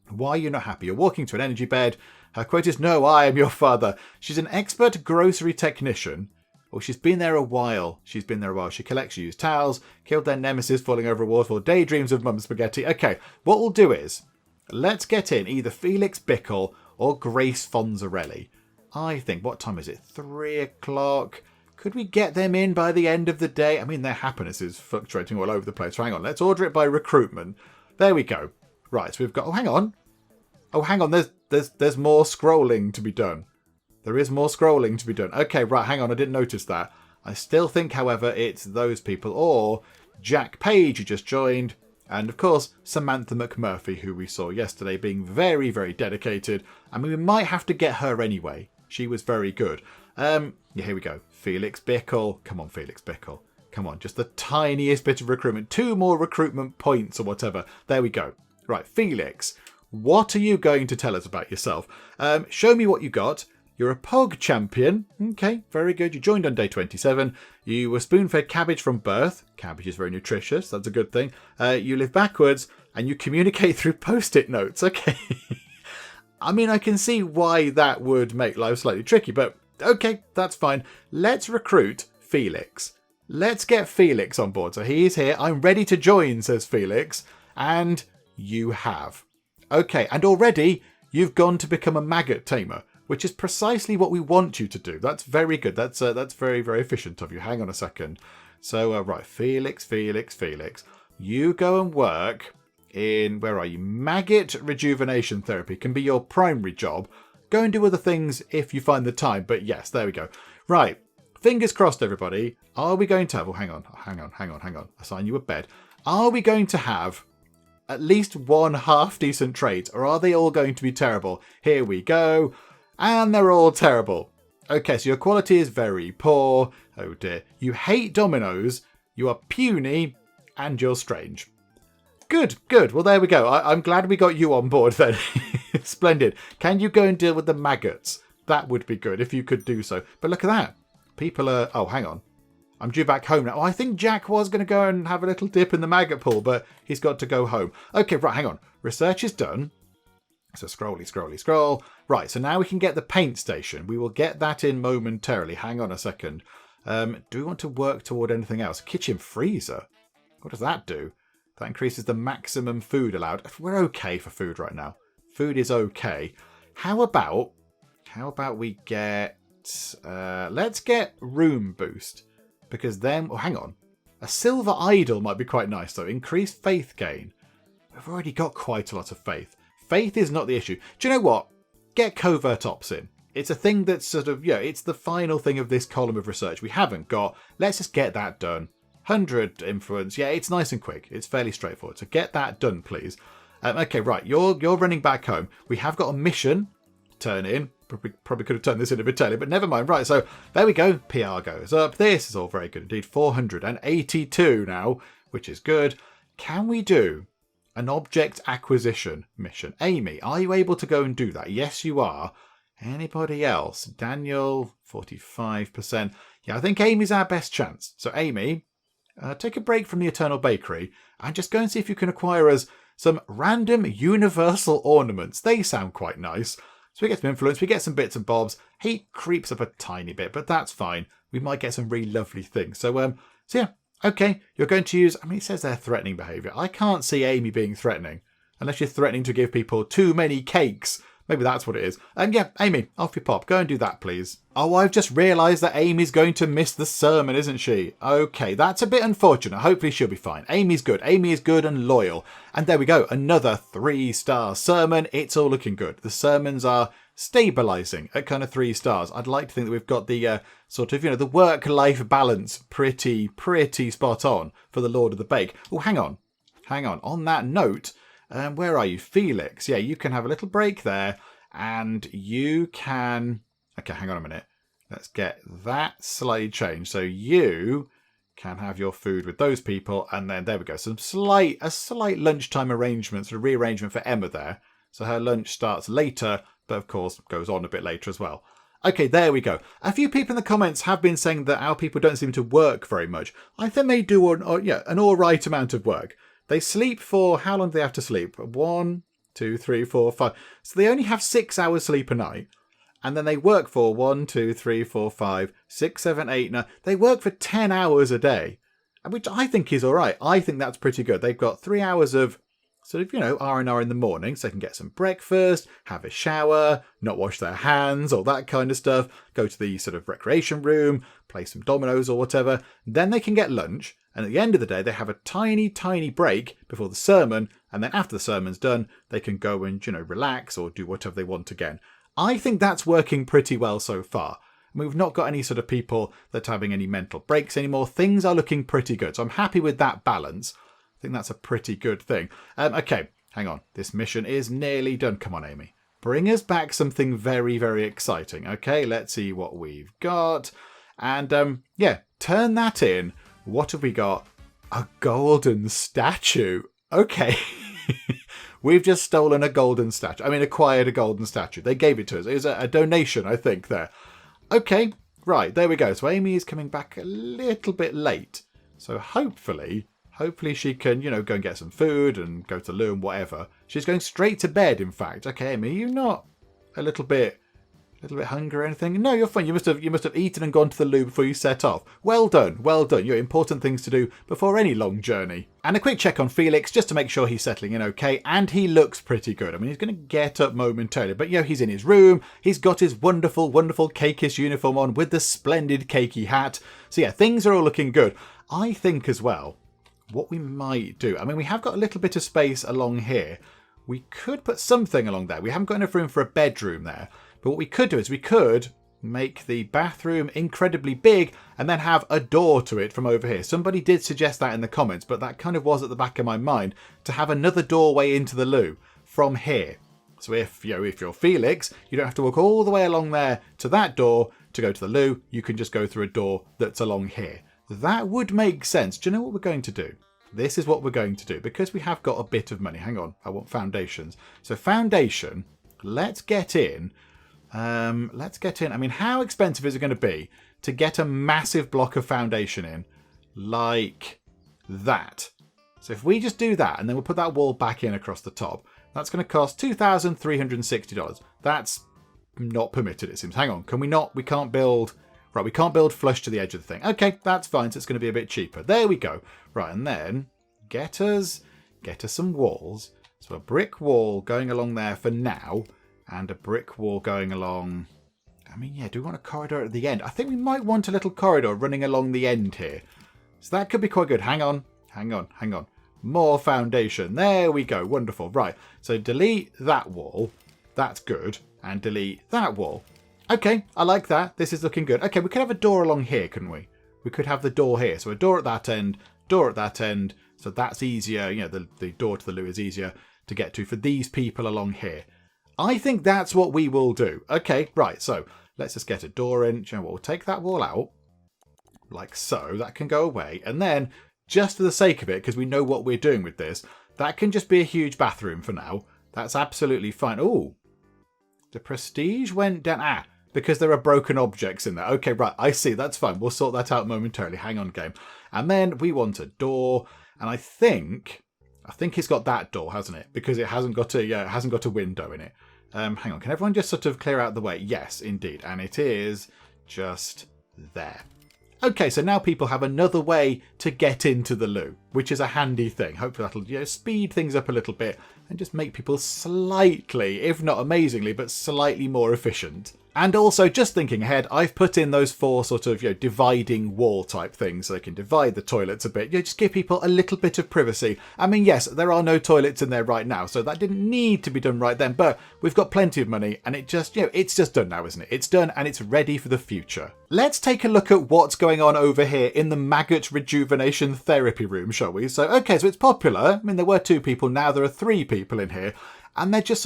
Why are you not happy? You're walking to an energy bed. Her quote is, "No, I am your father." She's an expert grocery technician. Well, she's been there a while. She collects used towels, killed their nemesis falling over a waterfall, daydreams of mum spaghetti. Okay, what we'll do is, let's get in either Felix Bickle or Grace Fonzarelli. I think, what time is it? 3 o'clock. Could we get them in by the end of the day? I mean, their happiness is fluctuating all over the place. So hang on, let's order it by recruitment. There we go. Right, so we've got... Oh, hang on. There's more scrolling to be done. There is more scrolling to be done. Okay, right, hang on, I didn't notice that. I still think, however, it's those people, or Jack Page, who just joined, and, of course, Samantha McMurphy, who we saw yesterday being very, very dedicated. I mean, we might have to get her anyway. She was very good. Yeah, here we go. Felix Bickle. Come on, Felix Bickle. Come on, just the tiniest bit of recruitment. 2 more recruitment points or whatever. There we go. Right, Felix, what are you going to tell us about yourself? Show me what you got. You're a POG champion. Okay, very good. You joined on day 27. You were spoon-fed cabbage from birth. Cabbage is very nutritious. That's a good thing. You live backwards and you communicate through post-it notes. Okay. I mean, I can see why that would make life slightly tricky, but okay, that's fine. Let's recruit Felix. Let's get Felix on board. So he is here. I'm ready to join, says Felix. And you have. Okay, and already you've gone to become a maggot tamer, which is precisely what we want you to do. That's very good. That's very, very efficient of you. Hang on a second. So, right, Felix. You go and work in, where are you? Maggot Rejuvenation Therapy can be your primary job. Go and do other things if you find the time. But yes, there we go. Right, fingers crossed, everybody. Are we going to have... Oh, hang on. Assign you a bed. Are we going to have at least one half-decent trait, or are they all going to be terrible? Here we go. And they're all terrible. Okay, so your quality is very poor. Oh dear. You hate dominoes, you are puny, and you're strange. Good. Well, there we go. I'm glad we got you on board then. Splendid. Can you go and deal with the maggots? That would be good if you could do so. But look at that. People are... Oh, hang on. I'm due back home now. Oh, I think Jack was going to go and have a little dip in the maggot pool, but he's got to go home. Okay, right, hang on. Research is done. So scroll. Right, so now we can get the paint station. We will get that in momentarily. Hang on a second. Do we want to work toward anything else? Kitchen freezer? What does that do? That increases the maximum food allowed. We're okay for food right now. Food is okay. How about we get... let's get room boost. Because then... Oh, hang on. A silver idol might be quite nice, though. Increased faith gain. We've already got quite a lot of faith. Faith is not the issue. Do you know what? Get covert ops in. It's a thing that's sort of, it's the final thing of this column of research we haven't got. Let's just get that done. 100 influence. Yeah, it's nice and quick. It's fairly straightforward. So get that done, please. Okay, right. You're running back home. We have got a mission. Turn in. Probably could have turned this in a bit earlier, but never mind. Right, so there we go. PR goes up. This is all very good indeed. 482 now, which is good. Can we do an object acquisition mission? Amy, are you able to go and do that? Yes, you are. Anybody else? Daniel, 45%. Yeah, I think Amy's our best chance. So Amy, take a break from the Eternal Bakery and just go and see if you can acquire us some random universal ornaments. They sound quite nice. So we get some influence, we get some bits and bobs. Heat creeps up a tiny bit, but that's fine. We might get some really lovely things. So yeah, okay, you're going to use... I mean, it says they're threatening behaviour. I can't see Amy being threatening. Unless you're threatening to give people too many cakes. Maybe that's what it is. And yeah, Amy, off you pop. Go and do that, please. Oh, I've just realised that Amy's going to miss the sermon, isn't she? Okay, that's a bit unfortunate. Hopefully she'll be fine. Amy's good. Amy is good and loyal. And there we go. Another 3-star sermon. It's all looking good. The sermons are stabilising at kind of 3 stars. I'd like to think that we've got the sort of, the work-life balance pretty spot on for the Lord of the Bake. Oh, hang on. On that note... where are you? Felix. Yeah, you can have a little break there. And you can... Okay, hang on a minute. Let's get that slightly changed. So you can have your food with those people. And then there we go. A slight lunchtime arrangement, sort of rearrangement for Emma there. So her lunch starts later, but of course goes on a bit later as well. Okay, there we go. A few people in the comments have been saying that our people don't seem to work very much. I think they do an all right amount of work. They sleep for... How long do they have to sleep? 1, 2, 3, 4, 5. So they only have 6 hours sleep a night. And then they work for 1, 2, 3, 4, 5, 6, 7, 8, 9. They work for 10 hours a day. Which I think is all right. I think that's pretty good. They've got 3 hours of sort of, R&R in the morning. So they can get some breakfast, have a shower, not wash their hands, all that kind of stuff. Go to the sort of recreation room, play some dominoes or whatever. Then they can get lunch. And at the end of the day, they have a tiny break before the sermon. And then after the sermon's done, they can go and, relax or do whatever they want again. I think that's working pretty well so far. I mean, we've not got any sort of people that are having any mental breaks anymore. Things are looking pretty good. So I'm happy with that balance. I think that's a pretty good thing. Okay, hang on. This mission is nearly done. Come on, Amy. Bring us back something very, very exciting. Okay, let's see what we've got. And yeah, turn that in. What have we got? A golden statue. Okay. We've just stolen a golden statue. I mean, acquired a golden statue. They gave it to us. It was a donation, I think, there. Okay, right, there we go. So Amy is coming back a little bit late. So hopefully she can, go and get some food and go to the loo and whatever. She's going straight to bed, in fact. Okay, Amy, you're not a little bit hungry or anything? No, you're fine. You must have eaten and gone to the loo before you set off. Well done. You're important things to do before any long journey. And a quick check on Felix just to make sure he's settling in okay. And he looks pretty good. I mean, he's going to get up momentarily, but he's in his room. He's got his wonderful Cakeist uniform on with the splendid cakey hat. So yeah, things are all looking good. I think as well, what we might do, I mean, we have got a little bit of space along here. We could put something along there. We haven't got enough room for a bedroom there. But what we could do is we could make the bathroom incredibly big and then have a door to it from over here. Somebody did suggest that in the comments, but that kind of was at the back of my mind, to have another doorway into the loo from here. So if you're Felix, you don't have to walk all the way along there to that door to go to the loo. You can just go through a door that's along here. That would make sense. Do you know what we're going to do? This is what we're going to do because we have got a bit of money. Hang on, I want foundations. So foundation, let's get in. I mean, how expensive is it going to be to get a massive block of foundation in like that? So if we just do that and then we'll put that wall back in across the top, that's going to cost $2,360. That's not permitted, it seems. Hang on, can we not? We can't build... Right, we can't build flush to the edge of the thing. Okay, that's fine, so it's going to be a bit cheaper. There we go. Right, and then get us some walls So a brick wall going along there for now, and a brick wall going along... I mean, yeah, do we want a corridor at the end? I think we might want a little corridor running along the end here. So that could be quite good. Hang on. More foundation. There we go. Wonderful. Right. So delete that wall. That's good. And delete that wall. Okay, I like that. This is looking good. Okay, we could have a door along here, couldn't we? We could have the door here. So a door at that end, door at that end. So that's easier. You know, the door to the loo is easier to get to for these people along here. I think that's what we will do. Okay, right. So let's just get a door in. You know what, we'll take that wall out. Like so. That can go away. And then, just for the sake of it, because we know what we're doing with this, that can just be a huge bathroom for now. That's absolutely fine. Oh, the prestige went down. Because there are broken objects in there. Okay, right, I see. That's fine. We'll sort that out momentarily. Hang on, game. And then we want a door. And I think it's got that door, hasn't it? Because it hasn't got a window in it. Hang on. Can everyone just sort of clear out the way? Yes, indeed. And it is just there. Okay, so now people have another way to get into the loo, which is a handy thing. Hopefully that'll speed things up a little bit and just make people slightly, if not amazingly, but slightly more efficient. And also, just thinking ahead, I've put in those 4 sort of, dividing wall type things so they can divide the toilets a bit. Just give people a little bit of privacy. I mean, yes, there are no toilets in there right now, so that didn't need to be done right then, but we've got plenty of money and it just, it's just done now, isn't it? It's done and it's ready for the future. Let's take a look at what's going on over here in the Maggot Rejuvenation Therapy Room, shall we? So, okay, so it's popular. I mean, there were 2 people, now there are 3 people in here, and they're just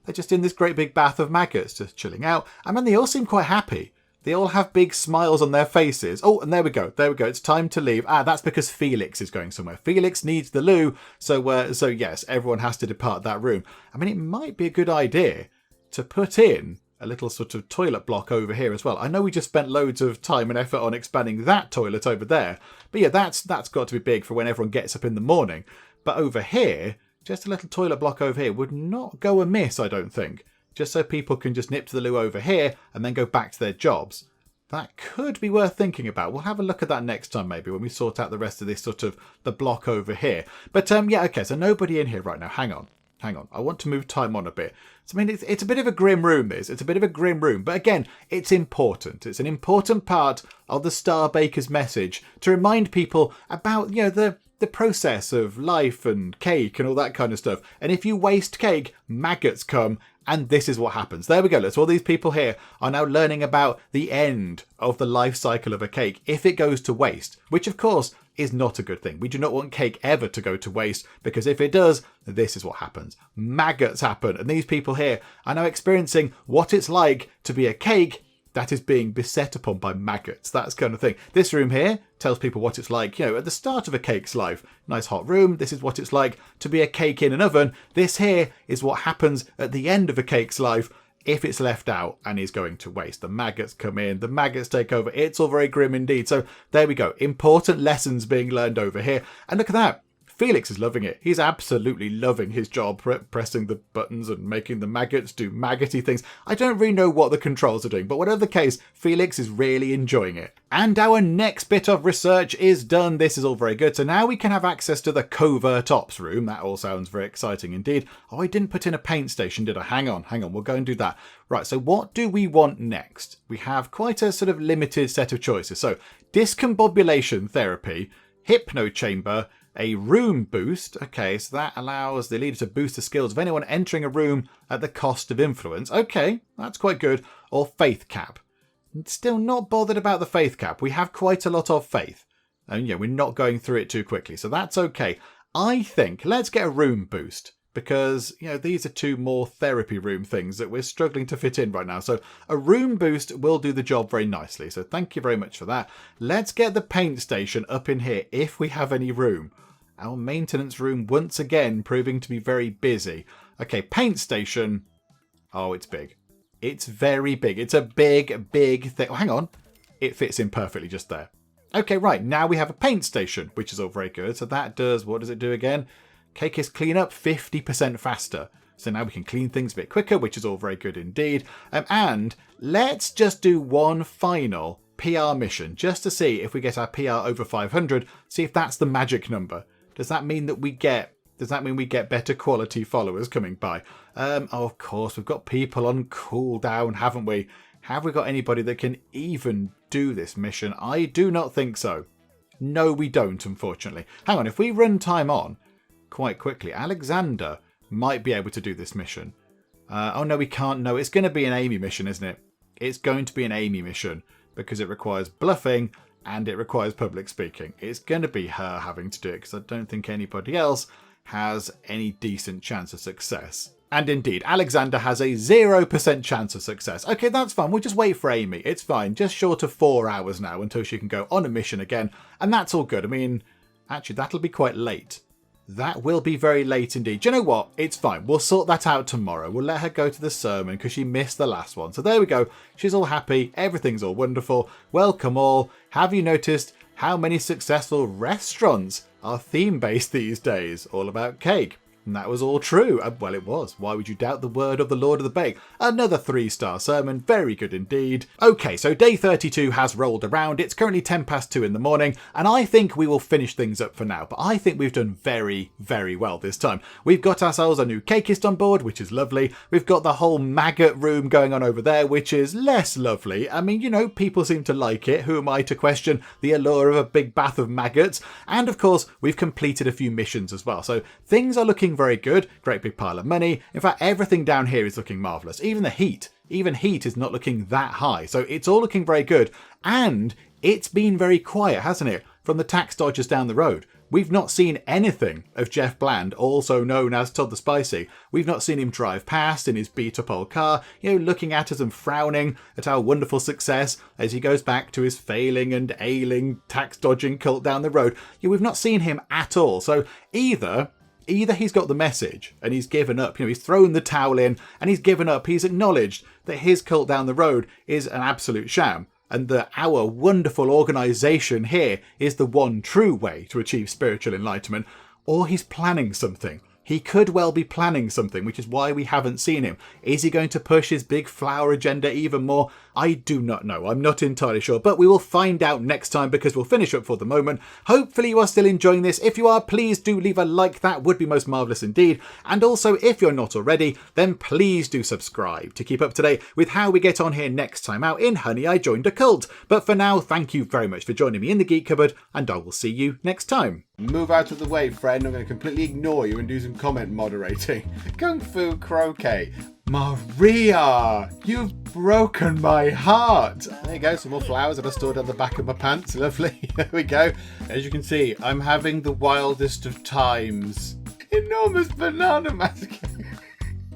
they're just in this great big bath of maggots, just chilling out. I mean, they all seem quite happy. They all have big smiles on their faces. Oh, and there we go. It's time to leave. That's because Felix is going somewhere. Felix needs the loo. So yes, everyone has to depart that room. I mean, it might be a good idea to put in a little sort of toilet block over here as well. I know we just spent loads of time and effort on expanding that toilet over there. But yeah, that's got to be big for when everyone gets up in the morning. But over here... just a little toilet block over here would not go amiss, I don't think. Just so people can just nip to the loo over here and then go back to their jobs. That could be worth thinking about. We'll have a look at that next time maybe when we sort out the rest of this sort of the block over here. But yeah, okay, so nobody in here right now. Hang on. I want to move time on a bit. So, I mean, it's a bit of a grim room, this. It's a bit of a grim room. But again, it's important. It's an important part of the Star Baker's message to remind people about, the process of life and cake and all that kind of stuff. And if you waste cake, maggots come, and this is what happens. There we go. So all these people here are now learning about the end of the life cycle of a cake if it goes to waste, which of course is not a good thing. We do not want cake ever to go to waste, because if it does, this is what happens. Maggots happen, and these people here are now experiencing what it's like to be a cake that is being beset upon by maggots. That's kind of thing. This room here tells people what it's like, at the start of a cake's life. Nice hot room. This is what it's like to be a cake in an oven. This here is what happens at the end of a cake's life if it's left out and is going to waste. The maggots come in, the maggots take over. It's all very grim indeed. So there we go. Important lessons being learned over here. And look at that. Felix is loving it. He's absolutely loving his job, pressing the buttons and making the maggots do maggoty things. I don't really know what the controls are doing, but whatever the case, Felix is really enjoying it. And our next bit of research is done. This is all very good. So now we can have access to the covert ops room. That all sounds very exciting indeed. Oh, I didn't put in a paint station, did I? Hang on. We'll go and do that. Right, so what do we want next? We have quite a sort of limited set of choices. So discombobulation therapy, hypno chamber, a room boost. Okay, so that allows the leader to boost the skills of anyone entering a room at the cost of influence. Okay, that's quite good. Or faith cap. Still not bothered about the faith cap. We have quite a lot of faith. And we're not going through it too quickly, so that's okay. I think let's get a room boost, because these are 2 more therapy room things that we're struggling to fit in right now. So a room boost will do the job very nicely. So thank you very much for that. Let's get the paint station up in here if we have any room. Our maintenance room once again proving to be very busy. Okay, paint station. Oh, it's big. It's very big. It's a big thing. Oh, hang on. It fits in perfectly just there. Okay, right. Now we have a paint station, which is all very good. So that does, what does it do again? Cakeist clean up 50% faster. So now we can clean things a bit quicker, which is all very good indeed. And let's just do one final PR mission, just to see if we get our PR over 500, see if that's the magic number. Does that mean that we get Does that mean we get better quality followers coming by? Oh, of course, we've got people on cooldown, haven't we? Have we got anybody that can even do this mission? I do not think so. No, we don't, unfortunately. Hang on, if we run time on quite quickly, Alexander might be able to do this mission. Oh, no, we can't. No, it's going to be an Amy mission, isn't it? It's going to be an Amy mission because it requires bluffing and it requires public speaking. It's going to be her having to do it because I don't think anybody else has any decent chance of success. And indeed, Alexander has a 0% chance of success. Okay, that's fine. We'll just wait for Amy. It's fine. Just short of 4 hours now until she can go on a mission again. And that's all good. I mean, actually, that'll be quite late. That will be very late indeed. Do you know what? It's fine. We'll sort that out tomorrow. We'll let her go to the sermon because she missed the last one. So there we go. She's all happy. Everything's all wonderful. Welcome all. Have you noticed how many successful restaurants are theme-based these days? All about cake. And that was all true. Well, it was. Why would you doubt the word of the Lord of the Bake? Another 3-star sermon. Very good indeed. Okay, so day 32 has rolled around. It's currently 10 past 2 in the morning, and I think we will finish things up for now. But I think we've done very, very well this time. We've got ourselves a new Cakeist on board, which is lovely. We've got the whole Maggot room going on over there, which is less lovely. I mean, you know, people seem to like it. Who am I to question the allure of a big bath of maggots? And of course, we've completed a few missions as well. So things are looking very good. Great big pile of money. In fact, everything down here is looking marvellous. Even the heat. Even heat is not looking that high. So it's all looking very good. And it's been very quiet, hasn't it? From the tax dodgers down the road. We've not seen anything of Jeff Bland, also known as Todd the Spicy. We've not seen him drive past in his beat-up old car, you know, looking at us and frowning at our wonderful success as he goes back to his failing and ailing tax-dodging cult down the road. Yeah, we've not seen him at all. So either he's got the message and he's given up, you know, he's thrown the towel in and he's given up. He's acknowledged that his cult down the road is an absolute sham and that our wonderful organisation here is the one true way to achieve spiritual enlightenment, or he's planning something. He could well be planning something, which is why we haven't seen him. Is he going to push his big flower agenda even more? I do not know. I'm not entirely sure, but we will find out next time because we'll finish up for the moment. Hopefully you are still enjoying this. If you are, please do leave a like. That would be most marvellous indeed. And also, if you're not already, then please do subscribe to keep up to date with how we get on here next time out in Honey, I Joined a Cult. But for now, thank you very much for joining me in the Geek Cupboard, and I will see you next time. Move out of the way, friend. I'm going to completely ignore you and do some comment moderating. Kung Fu Croquet. Maria, you've broken my heart. There you go, some more flowers that are stored on the back of my pants. Lovely. There we go. As you can see, I'm having the wildest of times. Enormous banana mask.